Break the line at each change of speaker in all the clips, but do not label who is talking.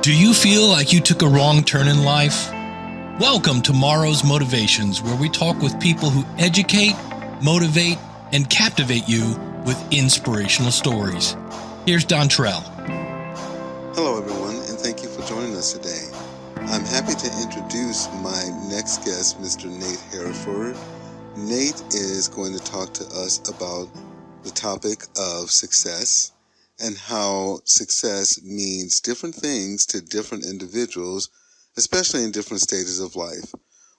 Do you feel like you took a wrong turn in life? Welcome to Morrow's Motivations, where we talk with people who educate, motivate, and captivate you with inspirational stories. Here's Dontrell.
Hello, everyone, and thank you for joining us today. I'm happy to introduce my next guest, Mr. Nate Heriford. Nate is going to talk to us about the topic of success and how success means different things to different individuals, especially in different stages of life.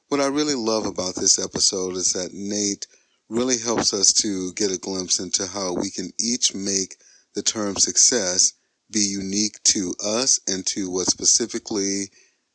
What I really love about this episode is that Nate really helps us to get a glimpse into how we can each make the term success be unique to us and to what specifically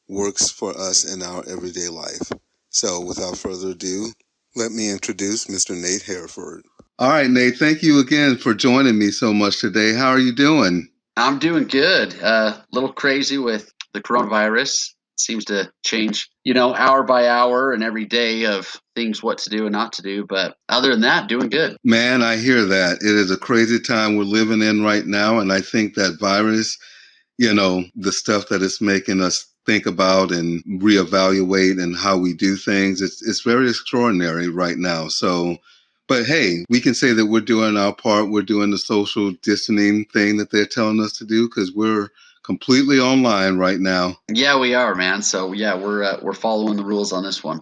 works for us in our everyday life. So without further ado, let me introduce Mr. Nate Heriford. All right, Nate, thank you again for joining me so much today. How are you doing?
I'm doing good. A little crazy with the coronavirus. It seems to change, hour by hour and every day of things, what to do and not to do. But other than that, doing good.
Man, I hear that. It is a crazy time we're living in right now. And I think that virus, the stuff that it's making us think about and reevaluate and how we do things, it's very extraordinary right now. So, but hey, we can say that we're doing our part. We're doing the social distancing thing that they're telling us to do because we're completely online right now.
Yeah, we are, man. So yeah, we're following the rules on this one.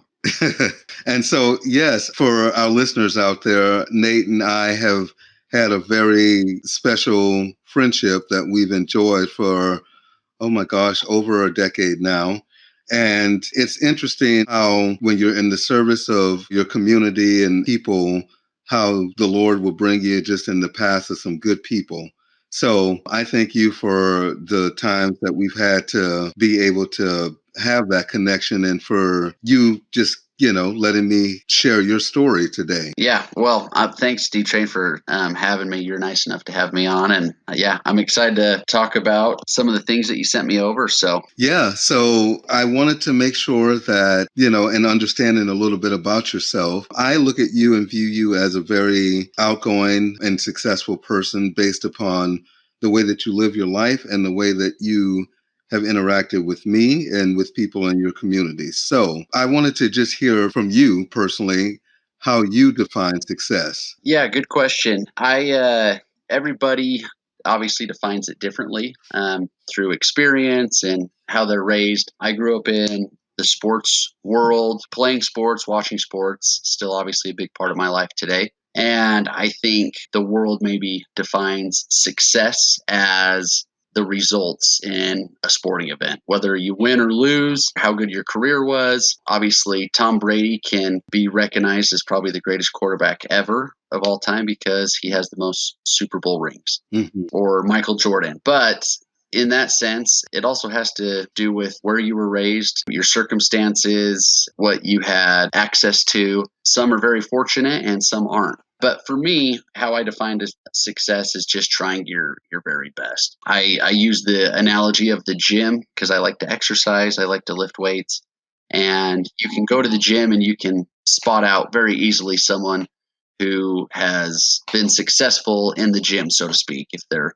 And so, yes, for our listeners out there, Nate and I have had a very special friendship that we've enjoyed for, oh my gosh, over a decade now. And it's interesting how when you're in the service of your community and people, how the Lord will bring you just in the path of some good people. So I thank you for the times that we've had to be able to have that connection and for you just letting me share your story today.
Yeah, well, thanks, D-Train, for having me. You're nice enough to have me on. And yeah, I'm excited to talk about some of the things that you sent me over. So
I wanted to make sure that, in understanding a little bit about yourself, I look at you and view you as a very outgoing and successful person based upon the way that you live your life and the way that you have interacted with me and with people in your community. So I wanted to just hear from you personally how you define success.
Yeah, good question. Everybody obviously defines it differently through experience and how they're raised. I grew up in the sports world, playing sports, watching sports, still obviously a big part of my life today. And I think the world maybe defines success as the results in a sporting event, whether you win or lose, how good your career was. Obviously, Tom Brady can be recognized as probably the greatest quarterback ever of all time because he has the most Super Bowl rings, or Michael Jordan. But in that sense, it also has to do with where you were raised, your circumstances, what you had access to. Some are very fortunate and some aren't. But for me, how I define success is just trying your very best. I use the analogy of the gym because I like to exercise. I like to lift weights. And you can go to the gym and you can spot out very easily someone who has been successful in the gym, so to speak, if they're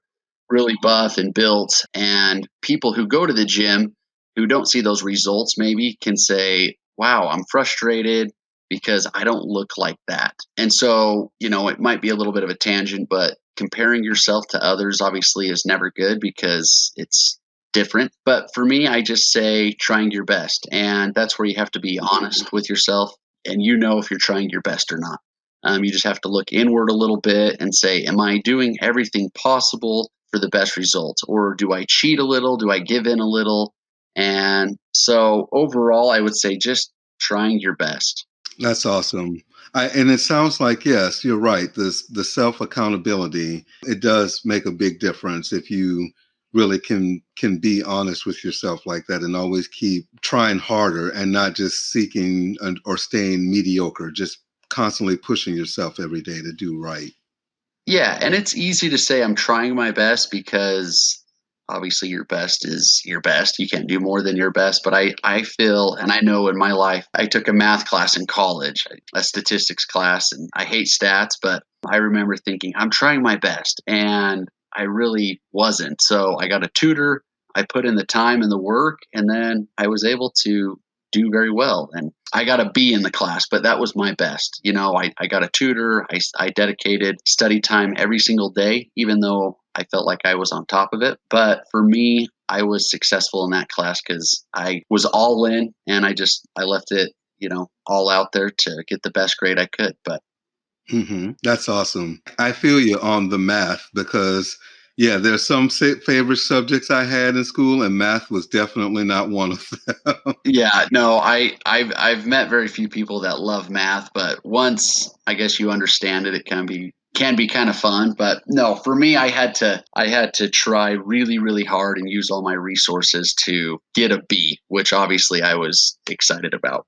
really buff and built. And people who go to the gym who don't see those results maybe can say, wow, I'm frustrated because I don't look like that. And so, it might be a little bit of a tangent, but comparing yourself to others obviously is never good because it's different. But for me, I just say trying your best. And that's where you have to be honest with yourself and if you're trying your best or not. You just have to look inward a little bit and say, am I doing everything possible for the best results? Or do I cheat a little? Do I give in a little? And so overall, I would say just trying your best.
That's awesome. And it sounds like, yes, you're right. The self-accountability, it does make a big difference if you really can be honest with yourself like that and always keep trying harder and not just seeking or staying mediocre, just constantly pushing yourself every day to do right.
Yeah, and it's easy to say I'm trying my best because obviously your best is your best. You can't do more than your best. But I feel, and I know in my life, I took a math class in college, a statistics class, and I hate stats, but I remember thinking I'm trying my best. And I really wasn't. So I got a tutor. I put in the time and the work, and then I was able to do very well. And I got a B in the class, but that was my best. I got a tutor. I dedicated study time every single day, even though I felt like I was on top of it. But for me, I was successful in that class because I was all in, and I left it, all out there to get the best grade I could. But
That's awesome. I feel you on the math because, yeah, there's some favorite subjects I had in school, and math was definitely not one of them.
yeah, no, I've met very few people that love math, but once I guess you understand it, it can be kind of fun. But no, for me, I had to try really, really hard and use all my resources to get a B, which obviously I was excited about.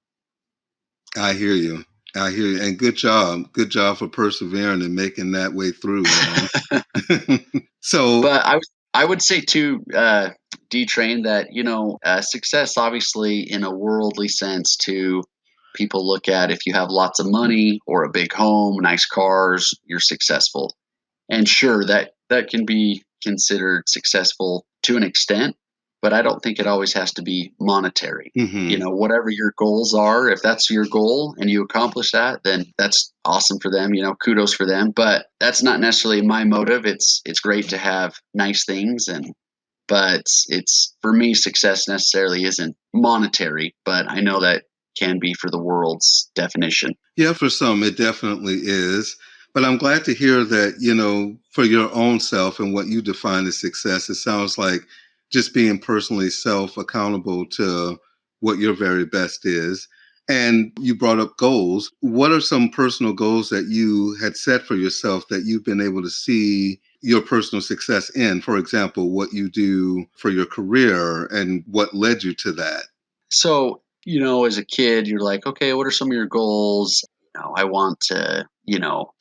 I hear you. I hear you. And good job. Good job for persevering and making that way through, man. So,
But I would say too, D-Train, that success obviously in a worldly sense too. People look at if you have lots of money or a big home, nice cars, you're successful. And sure, that can be considered successful to an extent, but I don't think it always has to be monetary.
mhm.
Whatever your goals are, if that's your goal and you accomplish that, then that's awesome for them. Kudos for them. But that's not necessarily my motive. It's great to have nice things, but it's for me, success necessarily isn't monetary, but I know that can be for the world's definition.
Yeah, for some, it definitely is. But I'm glad to hear that, for your own self and what you define as success, it sounds like just being personally self accountable to what your very best is. And you brought up goals. What are some personal goals that you had set for yourself that you've been able to see your personal success in? For example, what you do for your career and what led you to that?
So, as a kid, you're like, okay, what are some of your goals? I want to,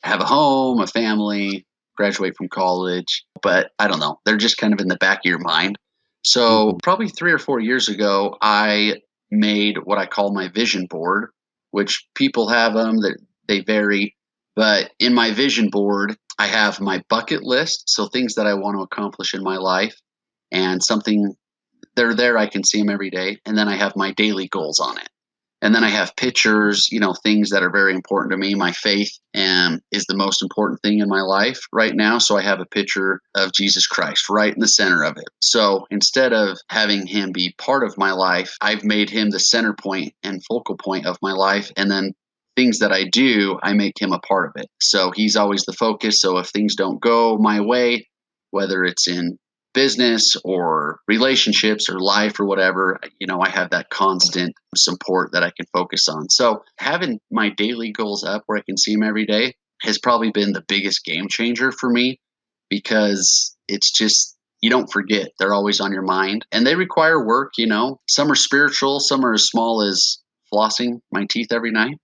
have a home, a family, graduate from college, but I don't know. They're just kind of in the back of your mind. So,
Mhm.
probably 3 or 4 years ago, I made what I call my vision board, which people have them that they vary. But in my vision board, I have my bucket list. So, things that I want to accomplish in my life and something they're there. I can see them every day. And then I have my daily goals on it. And then I have pictures, things that are very important to me. My faith is the most important thing in my life right now. So I have a picture of Jesus Christ right in the center of it. So instead of having him be part of my life, I've made him the center point and focal point of my life. And then things that I do, I make him a part of it. So he's always the focus. So if things don't go my way, whether it's in business or relationships or life or whatever, I have that constant support that I can focus on. So having my daily goals up where I can see them every day has probably been the biggest game changer for me because it's just, you don't forget. They're always on your mind and they require work. Some are spiritual, some are as small as flossing my teeth every night.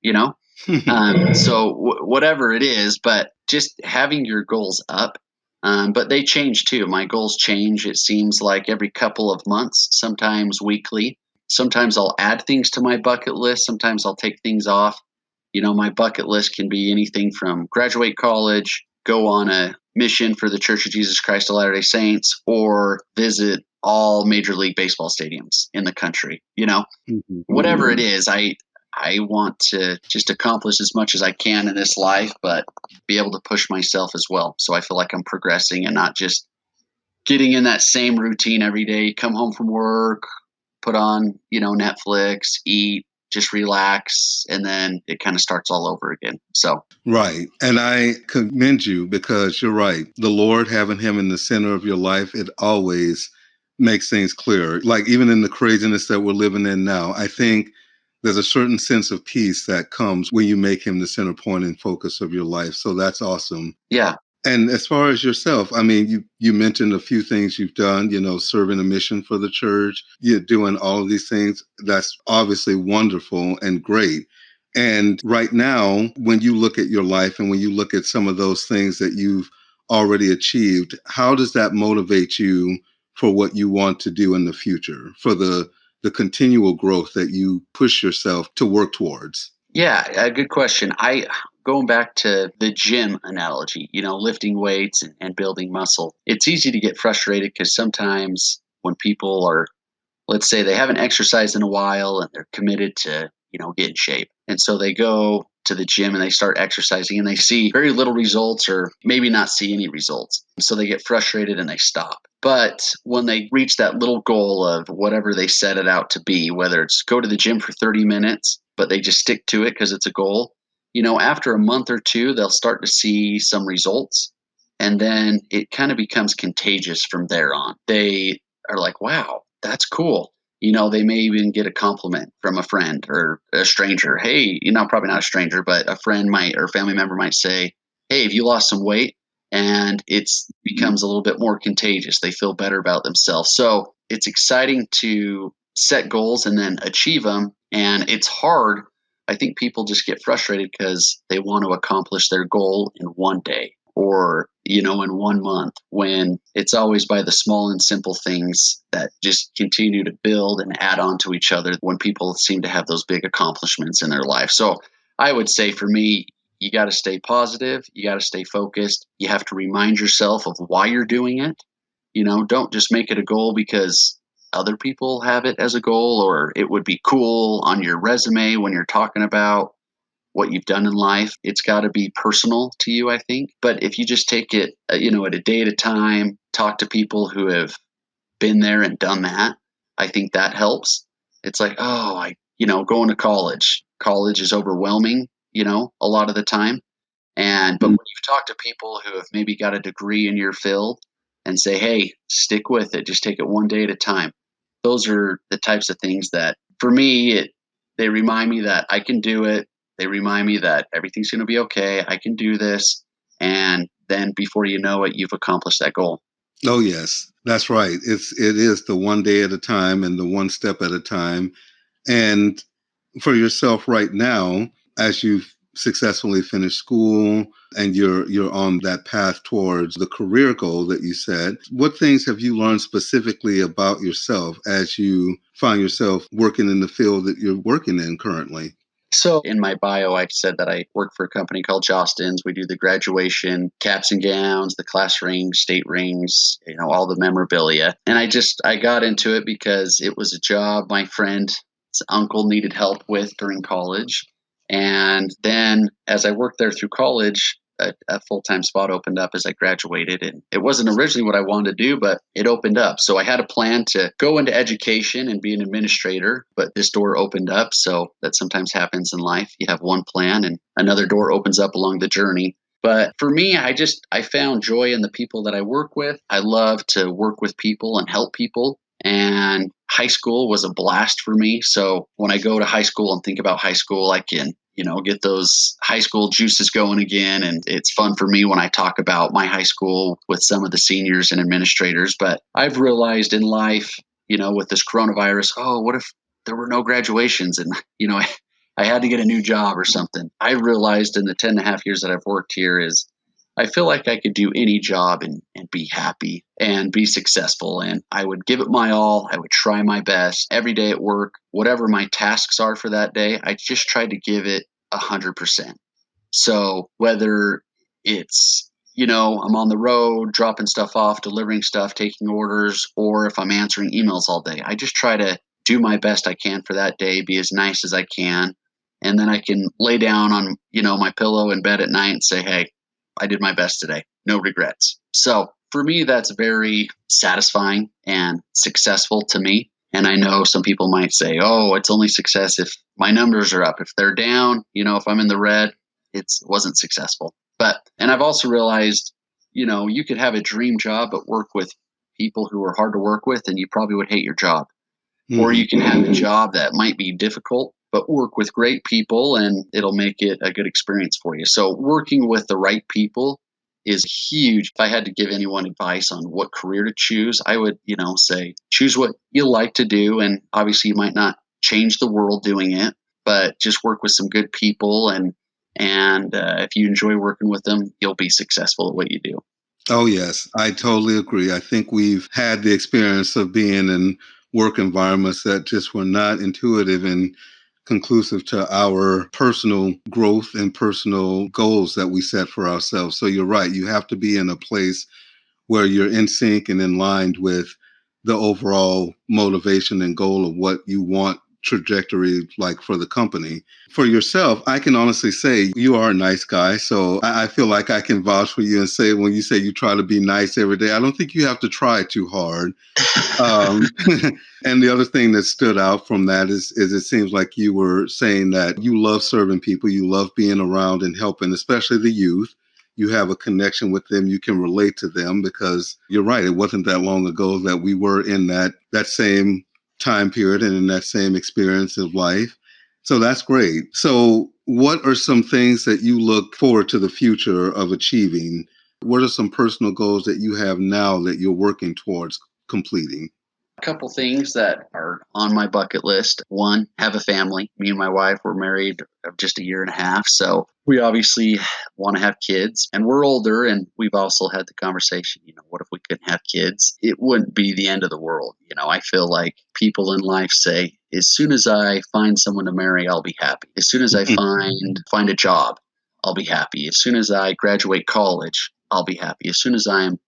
So whatever it is, but just having your goals up. But they change too. My goals change. It seems like every couple of months, sometimes weekly. Sometimes I'll add things to my bucket list. Sometimes I'll take things off. My bucket list can be anything from graduate college, go on a mission for the Church of Jesus Christ of Latter-day Saints, or visit all Major League Baseball stadiums in the country.
Mhm.
Whatever it is, I want to just accomplish as much as I can in this life, but be able to push myself as well. So I feel like I'm progressing and not just getting in that same routine every day, come home from work, put on, Netflix, eat, just relax, and then it kind of starts all over again. So
Right. And I commend you because you're right. The Lord having him in the center of your life, it always makes things clearer. Like even in the craziness that we're living in now, I think there's a certain sense of peace that comes when you make him the center point and focus of your life. So that's awesome.
yeah,
And as far as yourself, I mean, you mentioned a few things you've done, serving a mission for the church, you're doing all of these things. That's obviously wonderful and great. And right now, when you look at your life and when you look at some of those things that you've already achieved, how does that motivate you for what you want to do in the future, for the continual growth that you push yourself to work towards?
yeah, a good question. I going back to the gym analogy, lifting weights and building muscle. It's easy to get frustrated because sometimes when people are, let's say they haven't exercised in a while and they're committed to, get in shape. And so they go to the gym and they start exercising and they see very little results or maybe not see any results. So they get frustrated and they stop. But when they reach that little goal of whatever they set it out to be, whether it's go to the gym for 30 minutes, but they just stick to it because it's a goal, after a month or two, they'll start to see some results. And then it kind of becomes contagious from there on. They are like, wow, that's cool. They may even get a compliment from a friend or a stranger. Hey, probably not a stranger, but a friend might or a family member might say, hey, have you lost some weight? And it's becomes a little bit more contagious. They feel better about themselves. So it's exciting to set goals and then achieve them. And it's hard. I think people just get frustrated because they want to accomplish their goal in one day or, in 1 month, when it's always by the small and simple things that just continue to build and add on to each other when people seem to have those big accomplishments in their life. So I would say for me, you got to stay positive. You got to stay focused. You have to remind yourself of why you're doing it. Don't just make it a goal because other people have it as a goal or it would be cool on your resume when you're talking about what you've done in life. It's got to be personal to you, I think. But if you just take it, at a day at a time, talk to people who have been there and done that, I think that helps. It's like, going to college. College is overwhelming, a lot of the time. But when you've talked to people who have maybe got a degree in your field and say, hey, stick with it, just take it one day at a time. Those are the types of things that for me, they remind me that I can do it. They remind me that everything's going to be okay. I can do this. And then before you know it, you've accomplished that goal.
Oh, yes, that's right. It is the one day at a time and the one step at a time. And for yourself right now, as you've successfully finished school and you're on that path towards the career goal that you said, what things have you learned specifically about yourself as you find yourself working in the field that you're working in currently?
So in my bio, I said that I work for a company called Jostens. We do the graduation caps and gowns, the class rings, state rings, all the memorabilia. And I got into it because it was a job my friend's uncle needed help with during college. And then as I worked there through college, a full-time spot opened up as I graduated. And it wasn't originally what I wanted to do, but it opened up. So I had a plan to go into education and be an administrator, but this door opened up. So that sometimes happens in life. You have one plan and another door opens up along the journey. But for me, I found joy in the people that I work with. I love to work with people and help people. And high school was a blast for me. So when I go to high school and think about high school, I can get those high school juices going again. And it's fun for me when I talk about my high school with some of the seniors and administrators. But I've realized in life, with this coronavirus, what if there were no graduations and, I had to get a new job or something. I realized in the 10 and a half years that I've worked here is I feel like I could do any job and be happy and be successful. And I would give it my all. I would try my best every day at work, whatever my tasks are for that day. I just try to give it 100%. So whether it's, I'm on the road, dropping stuff off, delivering stuff, taking orders, or if I'm answering emails all day, I just try to do my best I can for that day, be as nice as I can. And then I can lay down on, my pillow in bed at night and say, hey, I did my best today. No regrets. So for me, that's very satisfying and successful to me. And I know some people might say, oh, it's only success if my numbers are up. If they're down, if I'm in the red, it wasn't successful. And I've also realized, you could have a dream job, but work with people who are hard to work with, and you probably would hate your job. Mm-hmm. Or you can have a job that might be difficult, but work with great people and it'll make it a good experience for you. So working with the right people is huge. If I had to give anyone advice on what career to choose, I would, say choose what you like to do. And obviously you might not change the world doing it, but just work with some good people. And if you enjoy working with them, you'll be successful at what you do.
Oh, yes, I totally agree. I think we've had the experience of being in work environments that just were not intuitive and conclusive to our personal growth and personal goals that we set for ourselves. So you're right. You have to be in a place where you're in sync and in line with the overall motivation and goal of what you want trajectory like for the company. For yourself, I can honestly say you are a nice guy. So I feel like I can vouch for you and say when you say you try to be nice every day, I don't think you have to try too hard. Um, and the other thing that stood out from that is it seems like you were saying that you love serving people, you love being around and helping, especially the youth. You have a connection with them, you can relate to them because you're right. It wasn't that long ago that we were in that same time period and in that same experience of life. So that's great. So what are some things that you look forward to the future of achieving? What are some personal goals that you have now that you're working towards completing?
A couple things that are on my bucket list. One, have a family. Me and my wife were married just a year and a half. So we obviously want to have kids, and we're older, and we've also had the conversation, what if we couldn't have kids? It wouldn't be the end of the world. I feel like people in life say, as soon as I find someone to marry, I'll be happy. As soon as I find a job, I'll be happy. As soon as I graduate college, I'll be happy. As soon as I'm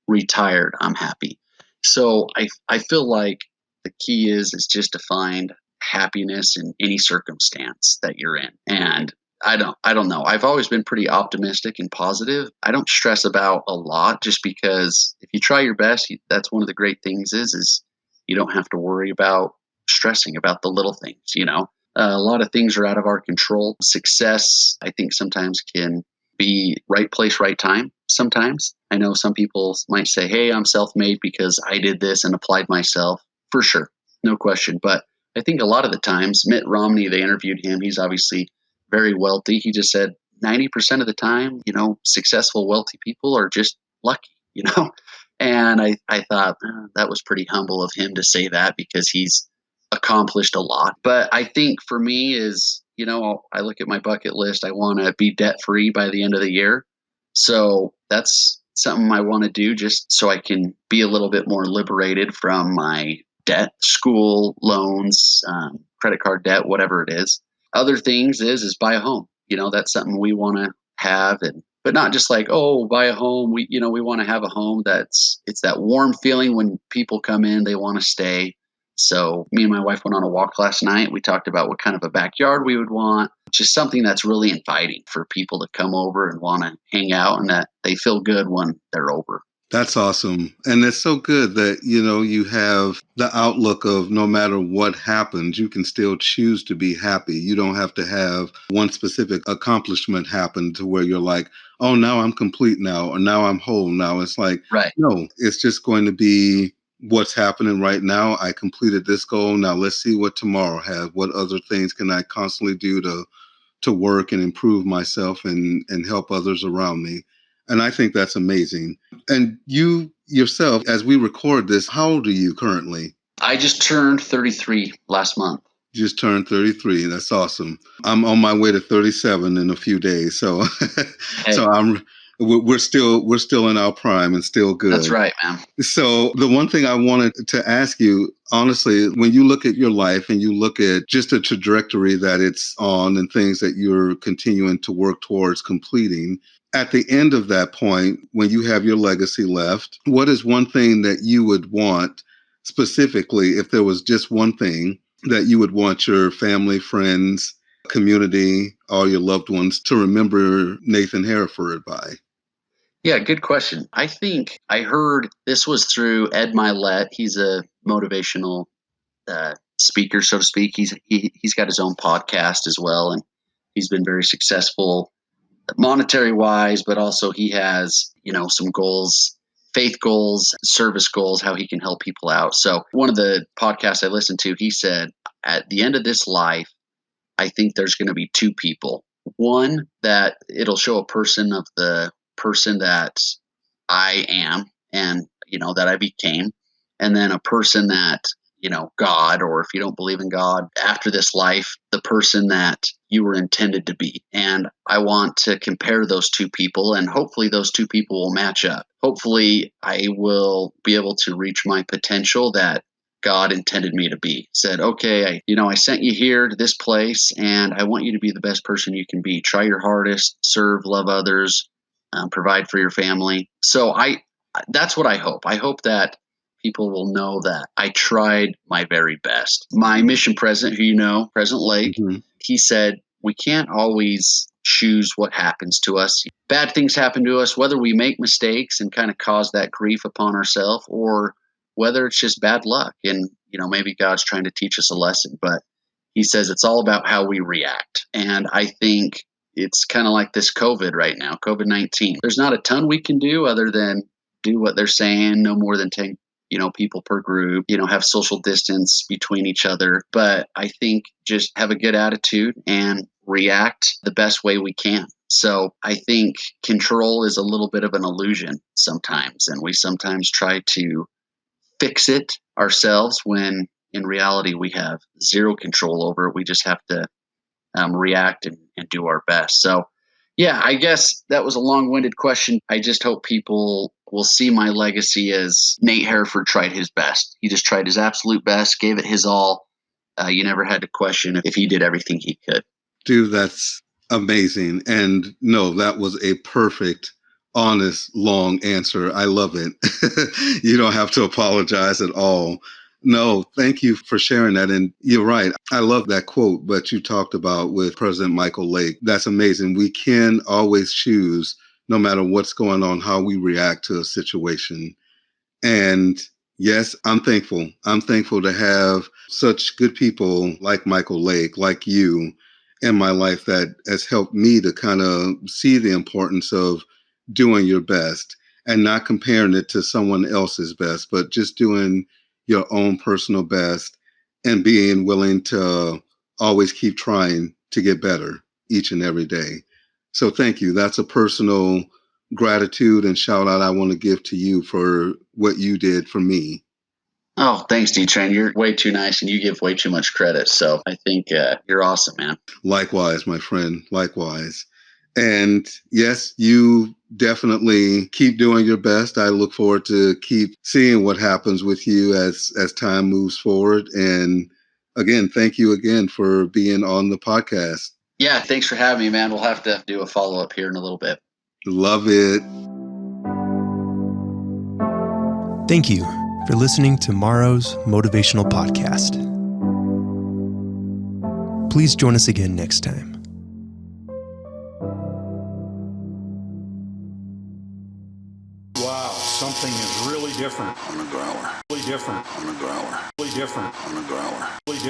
retired, I'm happy. So I feel like the key is just to find happiness in any circumstance that you're in. And I don't know. I've always been pretty optimistic and positive. I don't stress about a lot just because if you try your best, that's one of the great things is you don't have to worry about stressing about the little things. A lot of things are out of our control. Success, I think, sometimes can be right place, right time. Sometimes I know some people might say, hey, I'm self-made because I did this and applied myself. For sure. No question. But I think a lot of the times, Mitt Romney, they interviewed him. He's obviously very wealthy. He just said 90% of the time, successful, wealthy people are just lucky. And I thought that was pretty humble of him to say that because he's accomplished a lot. But I think for me is, I look at my bucket list. I want to be debt free by the end of the year. So that's something I want to do just so I can be a little bit more liberated from my debt, school loans, credit card debt, whatever it is. Other things is buy a home. That's something we want to have, but not just like, oh, buy a home. We want to have a home it's that warm feeling when people come in, they want to stay. So me and my wife went on a walk last night. We talked about what kind of a backyard we would want, just something that's really inviting for people to come over and want to hang out and that they feel good when they're over.
That's awesome. And it's so good that, you have the outlook of no matter what happens, you can still choose to be happy. You don't have to have one specific accomplishment happen to where you're like, oh, now I'm complete now, or now I'm whole now. It's like,
right.
No, it's just going to be what's happening right now. I completed this goal. Now let's see what tomorrow has. What other things can I constantly do to work and improve myself and help others around me? And I think that's amazing. And you yourself, as we record this, how old are you currently?
I just turned 33 last month.
Just turned 33. That's awesome. I'm on my way to 37 in a few days. So,
Hey.
So we're still in our prime and still good.
That's right, man.
So the one thing I wanted to ask you, honestly, when you look at your life and you look at just the trajectory that it's on and things that you're continuing to work towards completing, at the end of that point, when you have your legacy left, what is one thing that you would want specifically, if there was just one thing that you would want your family, friends, community, all your loved ones to remember Nathan Heriford by?
Yeah, good question. I think I heard this was through Ed Milet. He's a motivational speaker, so to speak. He's got his own podcast as well, and he's been very successful monetary wise, but also he has, some goals, faith goals, service goals, how he can help people out. So one of the podcasts I listened to, he said, at the end of this life, I think there's going to be two people. One, that it'll show a person of the person that I am and, that I became. And then a person that, God, or if you don't believe in God, after this life, the person that you were intended to be. And I want to compare those two people, and hopefully those two people will match up. Hopefully I will be able to reach my potential that God intended me to be. Said, okay, I sent you here to this place, and I want you to be the best person you can be. Try your hardest, serve, love others, provide for your family. So that's what I hope. I hope that people will know that I tried my very best. My mission president, who you know, President Lake, he said, we can't always choose what happens to us. Bad things happen to us, whether we make mistakes and kind of cause that grief upon ourselves, or whether it's just bad luck. And, maybe God's trying to teach us a lesson. But he says it's all about how we react. And I think it's kind of like this COVID right now, COVID-19. There's not a ton we can do other than do what they're saying, no more than 10 people per group, have social distance between each other. But I think just have a good attitude and react the best way we can. So I think control is a little bit of an illusion sometimes. And we sometimes try to fix it ourselves when in reality we have zero control over it. We just have to react and do our best. So yeah, I guess that was a long-winded question. I just hope people will see my legacy as Nate Heriford tried his best. He just tried his absolute best, gave it his all. You never had to question if he did everything he could.
Dude, that's amazing. And no, that was a perfect, honest, long answer. I love it. You don't have to apologize at all. No, thank you for sharing that. And you're right. I love that quote that you talked about with President Michael Lake. That's amazing. We can always choose, no matter what's going on, how we react to a situation. And yes, I'm thankful. I'm thankful to have such good people like Michael Lake, like you, in my life that has helped me to kind of see the importance of doing your best and not comparing it to someone else's best, but just doing your own personal best and being willing to always keep trying to get better each and every day. So thank you. That's a personal gratitude and shout out I want to give to you for what you did for me.
Oh, thanks, D-Train. You're way too nice and you give way too much credit. So I think you're awesome, man.
Likewise, my friend. Likewise. And yes, you definitely keep doing your best. I look forward to keep seeing what happens with you as time moves forward. And again, thank you again for being on the podcast.
Yeah, thanks for having me, man. We'll have to do a follow-up here in a little bit.
Love it.
Thank you for listening to Morrow's Motivational Podcast. Please join us again next time.
Wow, something is really different on the growler. Really different on the growler.